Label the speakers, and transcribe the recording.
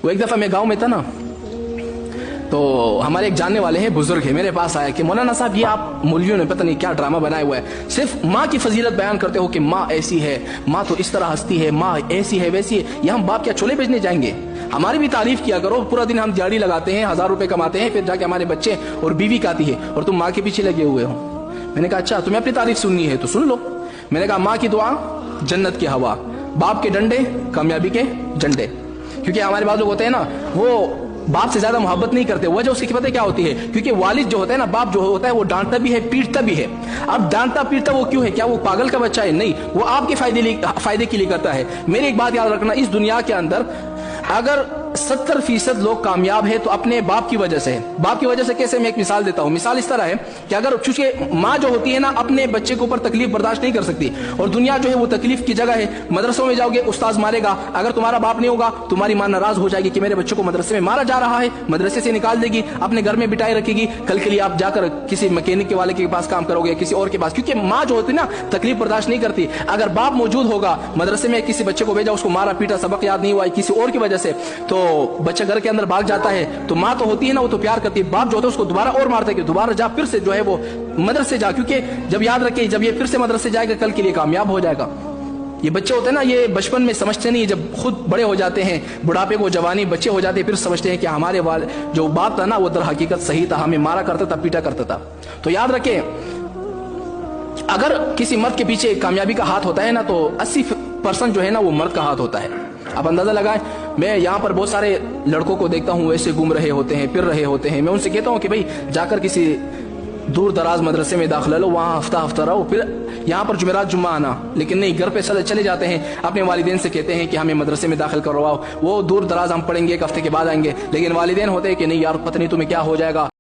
Speaker 1: वो एक दफ़ा मैं गांव में था ना, तो हमारे एक जानने वाले हैं, बुजुर्ग है, मेरे पास आया कि मौलाना साहब ये आप मौलवियों ने पता नहीं क्या ड्रामा बनाया हुआ है, सिर्फ माँ की फजीलत बयान करते हो कि माँ ऐसी है, माँ तो इस तरह हंसती है, माँ ऐसी है वैसी है। ये हम बाप क्या छोले बेचने जाएंगे? हमारी भी तारीफ किया करो। पूरा दिन हम दिहाड़ी लगाते हैं, 1000 रुपए कमाते हैं, फिर जाके हमारे बच्चे और बीवी खाती है और तुम माँ के पीछे लगे हुए हो। मैंने कहा अच्छा तुम्हें अपनी तारीफ सुननी है तो सुन लो। मैंने कहा माँ की दुआ जन्नत की हवा, बाप के डंडे कामयाबी के झंडे। क्योंकि हमारे बाद लोग होते हैं ना, वो बाप से ज्यादा मोहब्बत नहीं करते। वजह उसकी पता है क्या होती है? क्योंकि वालिद जो होता है ना, बाप जो होता है वो डांटता भी है पीटता भी है। अब डांटता पीटता वो क्यों है? क्या वो पागल का बच्चा है? नहीं, वो आपके फायदे के लिए करता है। मेरी एक बात याद रखना, इस दुनिया के अंदर अगर 70% लोग कामयाब है तो अपने बाप की वजह से है। बाप की वजह से कैसे? मैं एक मिसाल देता हूँ। मिसाल इस तरह है कि अगर चूंकि माँ जो होती है ना, अपने बच्चे के ऊपर तकलीफ बर्दाश्त नहीं कर सकती, और दुनिया जो है वो तकलीफ की जगह है। मदरसों में जाओगे उस्ताद मारेगा, अगर तुम्हारा बाप नहीं होगा तुम्हारी माँ नाराज हो जाएगी कि मेरे बच्चों को मदरसे में मारा जा रहा है, मदरसे से निकाल देगी, अपने घर में बिठाए रखेगी। कल के लिए आप जाकर किसी मैकेनिक के वाले के पास काम करोगे, किसी और के पास, क्योंकि माँ जो होती है ना तकलीफ बर्दाश्त नहीं करती। अगर बाप मौजूद होगा, मदरसे में किसी बच्चे को भेजा, उसको मारा पीटा, सबक याद नहीं हुआ किसी और की वजह से, तो बच्चा घर के अंदर भाग जाता है, तो माँ तो होती है ना, वो तो प्यार करती है। बाप जो होता है उसको दोबारा और मारता है कि दोबारा जा, फिर से जो है वो मदरसे जा, क्योंकि जब याद रखे जब ये फिर से मदरसे जाएगा कल के लिए कामयाब हो जाएगा। ये बच्चे होते हैं ना, ये बचपन में समझते नहीं, जब खुद बड़े हो जाते हैं, बुढ़ापे को जवानी बच्चे हो जाते हैं, फिर समझते हैं कि हमारे वाले जो बाप था ना वो दर हकीकत सही था, हमें मारा करता था, पीटा करता था। तो याद रखें, अगर किसी मर्द के पीछे कामयाबी का हाथ होता है ना, तो 80% जो है ना वो मर्द का हाथ होता है। आप अंदाजा लगाएं, मैं यहाँ पर बहुत सारे लड़कों को देखता हूँ ऐसे घूम रहे होते हैं, फिर रहे होते हैं। मैं उनसे कहता हूँ कि भाई जाकर किसी दूर दराज मदरसे में दाखिला लो, वहाँ हफ्ता रहो, फिर यहाँ पर जुमेरात जुम्मा आना। लेकिन नहीं, घर पे चले जाते हैं, अपने वालिदैन से कहते हैं कि हमें मदरसे में दाखिल करवाओ। वो दूर दराज हम पढ़ेंगे, एक हफ्ते के बाद आएंगे, लेकिन वालिदैन होते हैं कि नहीं यार पता नहीं तुम्हें क्या हो जाएगा।